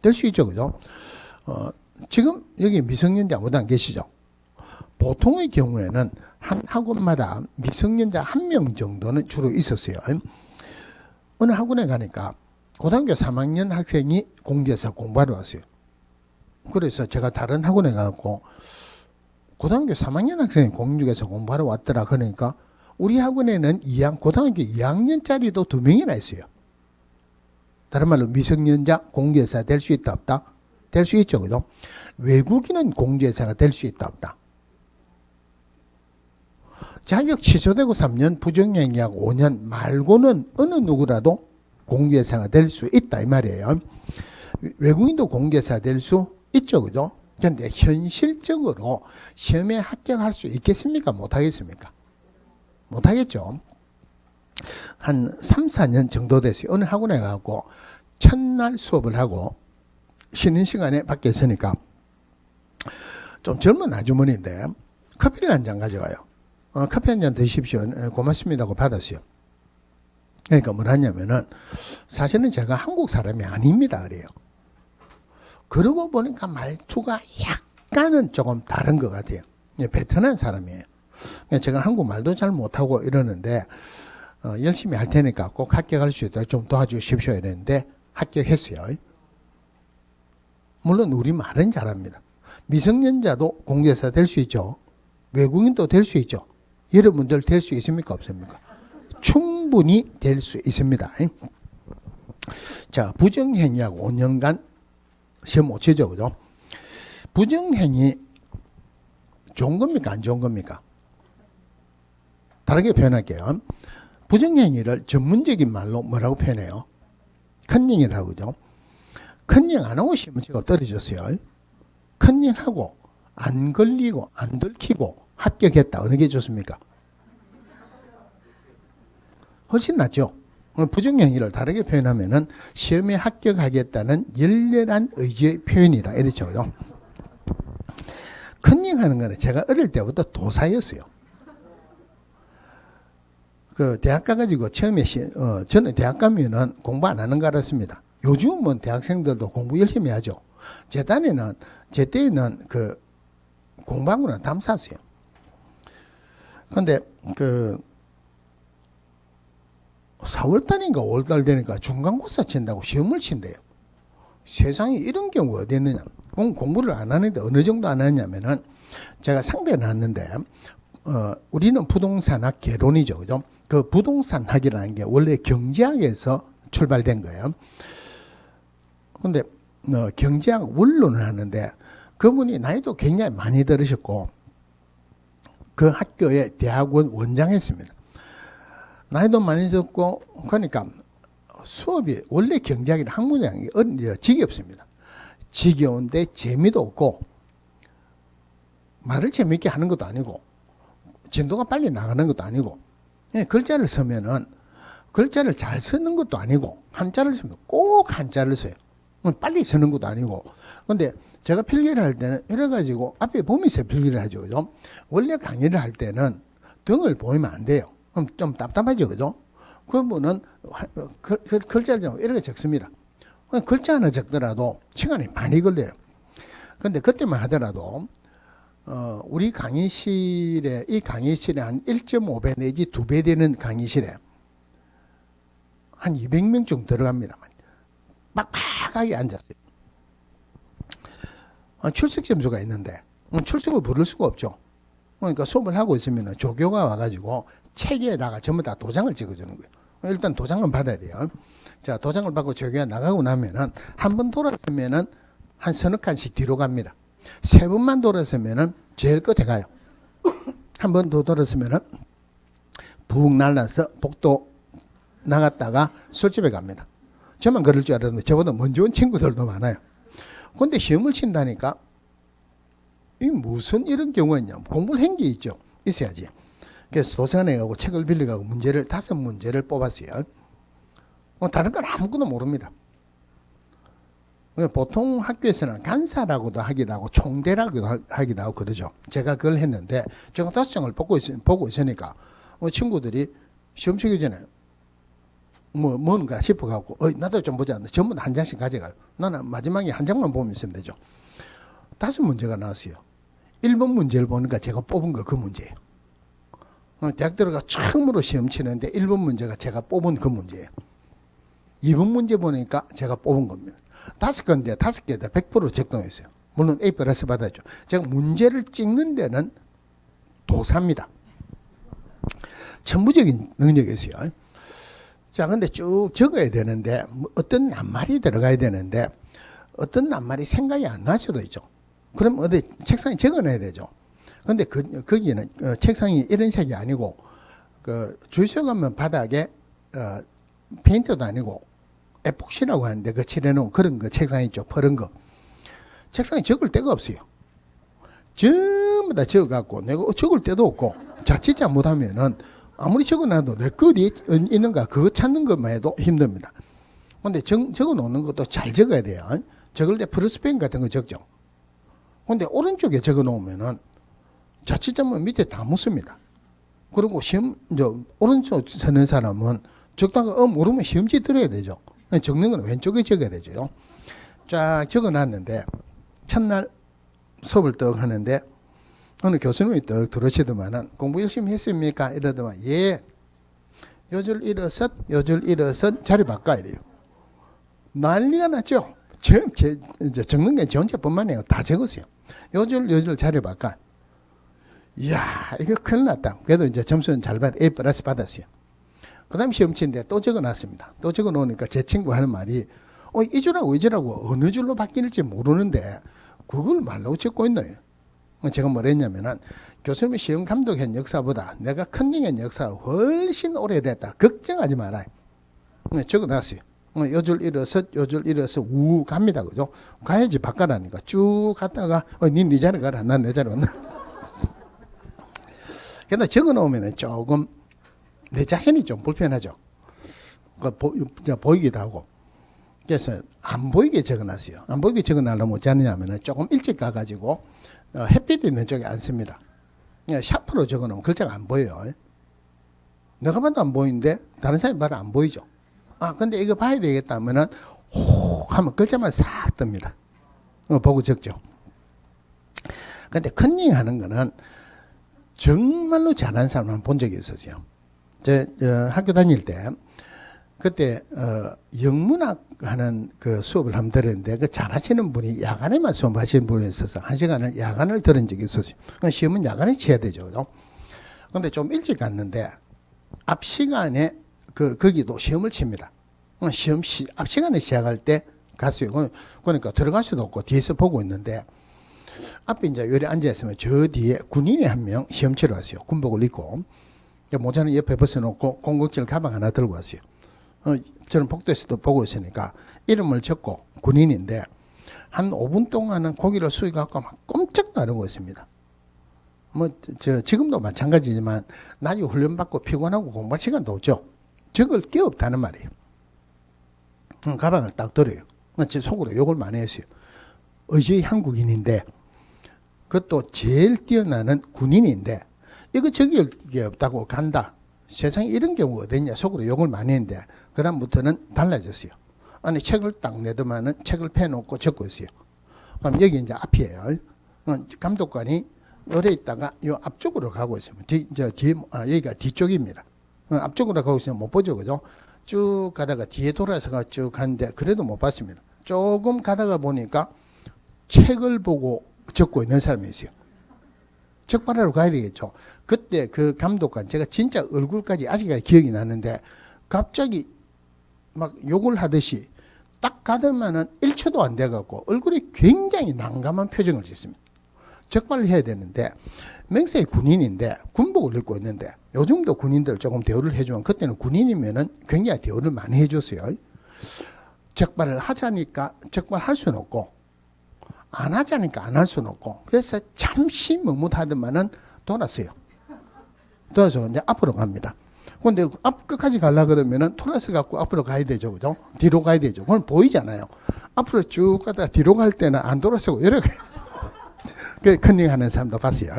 A: 될 수 있죠, 그죠? 지금 여기 미성년자 아무도 안 계시죠? 보통의 경우에는 한 학원마다 미성년자 1명 정도는 주로 있었어요. 어느 학원에 가니까 고등학교 3학년 학생이 공인중개사 공부하러 왔어요. 그래서 제가 다른 학원에 가고 고등학교 3학년 학생이 공인중개사 공부하러 왔더라. 그러니까 우리 학원에는 고등학교 2학년짜리도 2명이나 있어요. 다른 말로 미성년자 공인중개사 될 수 있다 없다? 될 수 있죠, 그죠? 외국인은 공인중개사가 될 수 있다 없다? 자격 취소되고 3년, 부정행위하고 5년 말고는 어느 누구라도 공인중개사가 될 수 있다 이 말이에요. 외국인도 공인중개사 될 수 있죠, 그죠? 그런데 현실적으로 시험에 합격할 수 있겠습니까? 못하겠습니까? 못하겠죠. 한 3, 4년 정도 됐어요. 어느 학원에 가고 첫날 수업을 하고 쉬는 시간에 밖에 있으니까 좀 젊은 아주머니인데 커피를 한 잔 가져가요. 커피 한 잔 드십시오. 고맙습니다 하고 받았어요. 그러니까 뭘 하냐면은 사실은 제가 한국 사람이 아닙니다 그래요. 그러고 보니까 말투가 약간은 조금 다른 것 같아요. 베트남 사람이에요. 제가 한국말도 잘 못하고 이러는데 열심히 할 테니까 꼭 합격할 수 있도록 좀 도와주십시오 이랬는데 합격했어요. 물론 우리말은 잘합니다. 미성년자도 공개사 될 수 있죠. 외국인도 될 수 있죠. 여러분들 될 수 있습니까? 없습니까? 충분히 될 수 있습니다. 자, 부정행위하고 5년간 시험 못 치죠, 그죠? 부정행위 좋은 겁니까? 안 좋은 겁니까? 다르게 표현할게요. 부정행위를 전문적인 말로 뭐라고 표현해요? 컨닝이라고 그러죠. 컨닝 안 하고 시험치가 떨어졌어요. 컨닝하고 안 걸리고 안 들키고 합격했다. 어느 게 좋습니까? 훨씬 낫죠. 부정행위를 다르게 표현하면은 시험에 합격하겠다는 열렬한 의지의 표현이다. 이렇죠. 컨닝하는 거는 제가 어릴 때부터 도사였어요. 그 대학 가가지고 처음에 저는 대학 가면은 공부 안 하는 거 알았습니다. 요즘은 대학생들도 공부 열심히 하죠. 제 때에는 그 공부하고는 담쌌어요. 근데 그 4월달인가 5월달 되니까 중간고사 친다고 시험을 친대요. 세상에 이런 경우가 어디 있느냐. 공부를 안 하는데 어느 정도 안 하냐면은 제가 상대를 놨는데 우리는 부동산학 개론이죠. 그죠? 그 부동산학이라는 게 원래 경제학에서 출발된 거예요. 근데 경제학 원론을 하는데 그분이 나이도 굉장히 많이 들으셨고 그 학교의 대학원 원장했습니다. 나이도 많이 적고 그러니까 수업이 원래 경제학이나 학문이라는 게 지겹습니다. 지겨운데 재미도 없고 말을 재미있게 하는 것도 아니고 진도가 빨리 나가는 것도 아니고 글자를 쓰면은 글자를 잘 쓰는 것도 아니고 한자를 쓰면 꼭 한자를 써요. 빨리 쓰는 것도 아니고. 근데 제가 필기를 할 때는 이래가지고 앞에 보면서 필기를 하죠. 그죠? 원래 강의를 할 때는 등을 보이면 안 돼요. 그럼 좀 답답하죠. 그죠? 그분은 글자를 좀 이렇게 적습니다. 글자 하나 적더라도 시간이 많이 걸려요. 근데 그때만 하더라도 우리 강의실에 이 강의실에 한 1.5배 내지 2배 되는 강의실에 한 200명 정도 들어갑니다. 빡빡하게 앉았어요. 출석 점수가 있는데 출석을 부를 수가 없죠. 그러니까 수업을 하고 있으면 조교가 와가지고 책에다가 전부 다 도장을 찍어주는 거예요. 일단 도장은 받아야 돼요. 자, 도장을 받고 조교가 나가고 나면은 한 번 돌아서면은 한 서너 칸씩 뒤로 갑니다. 3번만 돌아서면은 제일 끝에 가요. 한 번 더 돌아서면은 북 날라서 복도 나갔다가 술집에 갑니다. 저만 그럴 줄 알았는데 저보다 먼저 온 친구들도 많아요. 근데 시험을 친다니까 이 무슨 이런 경우가 있냐. 공부를 한 게 있죠. 있어야지. 그래서 도서관에 가고 책을 빌려가고 문제를 5문제를 뽑았어요. 다른 건 아무것도 모릅니다. 보통 학교에서는 간사라고도 하기도 하고 총대라고도 하기도 하고 그러죠. 제가 그걸 했는데 제가 5장을 보고 있으니까 친구들이 시험 치기 전에 뭔가 싶어갖고 나도 좀 보자. 전부 다 한 장씩 가져가요. 나는 마지막에 한 장만 보면 있으면 되죠. 5문제가 나왔어요. 1번 문제를 보니까 제가 뽑은 거 그 문제예요. 대학 들어가 처음으로 시험 치는데 1번 문제가 제가 뽑은 그 문제예요. 2번 문제 보니까 제가 뽑은 겁니다. 5건데 5개 다 100% 적동했어요. 물론 A 플러스 받았죠. 제가 문제를 찍는 데는 도사입니다. 천부적인 능력이 있어요. 자, 근데 쭉 적어야 되는데 어떤 낱말이 들어가야 되는데 어떤 낱말이 생각이 안 날 수도 있죠. 그럼 어디 책상에 적어놔야 되죠. 근데 거기는 책상이 이런 색이 아니고 주유소 가면 바닥에 페인트도 아니고 에폭시라고 하는데 그 칠해놓은 그런 거 책상 있죠. 퍼른 거. 책상에 적을 데가 없어요. 전부 다 적어갖고 내가 적을 데도 없고 자칫 잘못하면은 아무리 적어놔도 내 거 어디 있는가 그거 찾는 것만 해도 힘듭니다. 근데 적어놓는 것도 잘 적어야 돼요. 적을 때 플러스펜 같은 거 적죠. 근데 오른쪽에 적어놓으면은 자칫 잘못 밑에 다 묻습니다. 그리고 오른쪽 서는 사람은 적다가 모르면 시험지 들어야 되죠. 적는 건 왼쪽에 적어야 되죠. 쫙 적어놨는데 첫날 수업을 떡 하는데 어느 교수님이 떡 들으시더만은 공부 열심히 했습니까? 이러더만 예. 요줄 일어섰 자리 바꿔 이래요. 난리가 났죠. 이제 적는 게 저 혼자뿐만 아니라 다 적었어요. 요줄 자리 바꿔. 이야 이거 큰일 났다. 그래도 이제 점수는 잘 받아 A 플러스 받았어요. 그 다음 시험 치는데 또 적어놨습니다. 또 적어놓으니까 제 친구 하는 말이 이 줄하고 이 줄하고 어느 줄로 바뀔지 모르는데 그걸 말로 적고 있나요? 제가 뭘 했냐면은 교수님이 시험 감독한 역사보다 내가 컨닝한 역사가 훨씬 오래됐다. 걱정하지 말아요. 적어놨어요. 요줄 일어서 우 갑니다. 그죠? 가야지 바꿔라니까. 쭉 갔다가 네 자리 가라. 난 내 자리 온다. 근데 적어놓으면 조금 내 자신이 좀 불편하죠. 보이기도 하고. 그래서 안 보이게 적어놨어요. 안 보이게 적어놓으려면 어찌 하느냐면 조금 일찍 가가지고 햇빛 있는 쪽에 앉습니다. 그냥 샤프로 적어놓으면 글자가 안 보여요. 내가 봐도 안 보이는데 다른 사람이 봐도 안 보이죠. 근데 이거 봐야 되겠다 하면은 혹 하면 글자만 싹 뜹니다. 보고 적죠. 근데 컨닝하는 거는 정말로 잘하는 사람만 본 적이 있었어요. 학교 다닐 때 그때 영문학 하는 그 수업을 한번 들었는데 그 잘하시는 분이 야간에만 수업하시는 분이 있어서 한 시간을 야간을 들은 적이 있었어요. 시험은 야간에 쳐야 되죠. 근데 좀 일찍 갔는데 앞 시간에 거기도 시험을 칩니다. 시험 앞 시간에 시작할 때 갔어요. 그러니까 들어갈 수도 없고 뒤에서 보고 있는데 앞에 이제 요리 앉아 있으면 저 뒤에 군인이 한 명 시험 치러 왔어요. 군복을 입고 모자는 옆에 벗어놓고 공공칠 가방 하나 들고 왔어요. 저는 복도에서도 보고 있으니까 이름을 적고 군인인데 한 5분 동안은 고개를 숙여갖고 막 꼼짝 안 하고 있습니다. 지금도 마찬가지지만 낮에 훈련받고 피곤하고 공부할 시간도 없죠. 적을 게 없다는 말이에요. 가방을 딱 들어요. 제 속으로 욕을 많이 했어요. 어제 한국인인데 그것도 제일 뛰어나는 군인인데 이거 적을 게 없다고 간다. 세상에 이런 경우가 어딨냐 속으로 욕을 많이 했는데 그 다음부터는 달라졌어요. 아니 책을 딱 내더만은 책을 펴놓고 적고 있어요. 그럼 여기 이제 앞이에요. 감독관이 열에 있다가 이 앞쪽으로 가고 있으면 여기가 뒤쪽입니다. 앞쪽으로 가고 있으면 못 보죠, 그죠? 쭉 가다가 뒤에 돌아서가 쭉 가는데 그래도 못 봤습니다. 조금 가다가 보니까 책을 보고 적고 있는 사람이 있어요. 적발하러 가야 되겠죠. 그때 그 감독관 제가 진짜 얼굴까지 아직까지 기억이 나는데 갑자기 막 욕을 하듯이 딱 가더만은 1초도 안 돼갖고 얼굴이 굉장히 난감한 표정을 짓습니다. 적발을 해야 되는데 맹세의 군인인데 군복을 입고 있는데 요즘도 군인들 조금 대우를 해주면 그때는 군인이면은 굉장히 대우를 많이 해줬어요. 적발을 하자니까 적발할 수는 없고 안 하자니까 안 할 수는 없고 그래서 잠시 머뭇하더만은 돌아서 이제 앞으로 갑니다. 근데 앞 끝까지 가려 그러면은 돌아서 갖고 앞으로 가야 되죠, 그죠? 뒤로 가야 되죠. 그건 보이잖아요. 앞으로 쭉 가다가 뒤로 갈 때는 안 돌아서고 이렇게 그 컨닝하는 사람도 봤어요.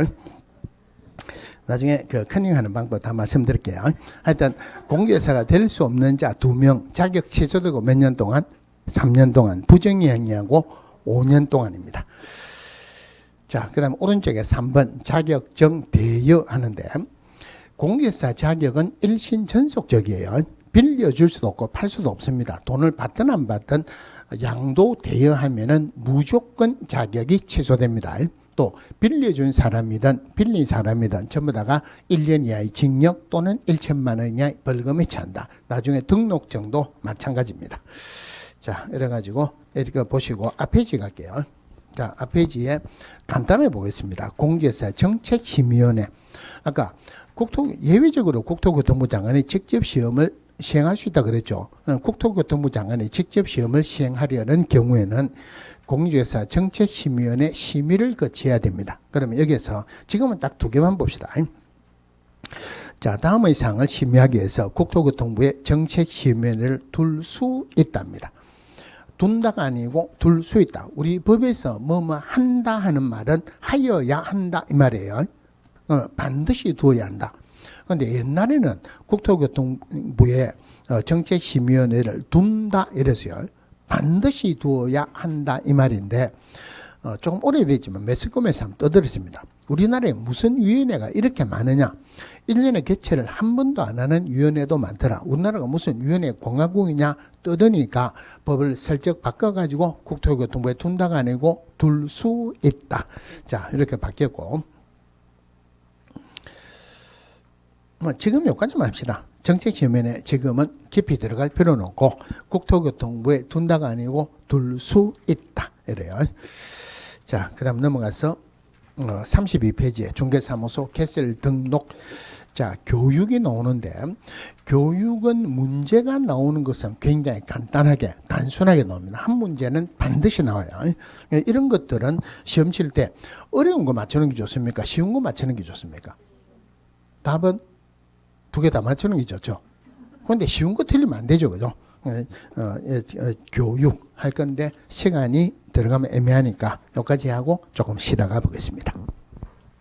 A: 나중에 그 컨닝하는 방법 다 말씀드릴게요. 하여튼 공개사가 될 수 없는 자 2명 자격 취소되고 몇 년 동안? 3년 동안 부정행위하고 5년 동안입니다. 자, 그 다음 오른쪽에 3번 자격정 대여 하는데 공개사 자격은 일신전속적이에요. 빌려줄 수도 없고 팔 수도 없습니다. 돈을 받든 안 받든 양도 대여하면은 무조건 자격이 취소됩니다. 또 빌려준 사람이든 빌린 사람이든 전부 다가 1년 이하의 징역 또는 1천만 원 이하의 벌금에 처한다. 나중에 등록정도 마찬가지입니다. 자, 이래가지고 이렇게 보시고 앞 페이지 갈게요. 자, 앞 페이지에 간단하게 보겠습니다. 공개사 정책심의위원회. 아까 예외적으로 국토교통부 장관이 직접 시험을 시행할 수 있다 그랬죠. 국토교통부 장관이 직접 시험을 시행하려는 경우에는 공개사 정책심의위원회 심의를 거쳐야 됩니다. 그러면 여기서 지금은 딱 2개만 봅시다. 자, 다음의 사항을 심의하기 위해서 국토교통부에 정책심의위원회를 둘 수 있답니다. 둔다가 아니고 둘 수 있다. 우리 법에서 뭐뭐 한다 하는 말은 하여야 한다 이 말이에요. 반드시 두어야 한다. 그런데 옛날에는 국토교통부에 정책심의위원회를 둔다 이랬어요. 반드시 두어야 한다 이 말인데 조금 오래됐지만 매스컴에서 한번 떠들었습니다. 우리나라에 무슨 위원회가 이렇게 많으냐. 1년에 개최를 한 번도 안 하는 위원회도 많더라. 우리나라가 무슨 위원회 공화국이냐 떠드니까 법을 슬쩍 바꿔가지고 국토교통부에 둔다가 아니고 둘 수 있다. 자, 이렇게 바뀌었고 지금 여기까지만 합시다. 정책심의위원회 지금은 깊이 들어갈 필요는 없고 국토교통부에 둔다가 아니고 둘 수 있다. 이래요. 자, 그 다음 넘어가서 32페이지에 중개사무소 개설 등록. 자, 교육이 나오는데 교육은 문제가 나오는 것은 굉장히 간단하게 단순하게 나옵니다. 한 문제는 반드시 나와요. 이런 것들은 시험 칠 때 어려운 거 맞추는 게 좋습니까? 쉬운 거 맞추는 게 좋습니까? 답은 두 개 다 맞추는 게 좋죠. 그런데 쉬운 거 틀리면 안 되죠. 그죠? 교육 할 건데 시간이 들어가면 애매하니까 여기까지 하고 조금 쉬다가 보겠습니다.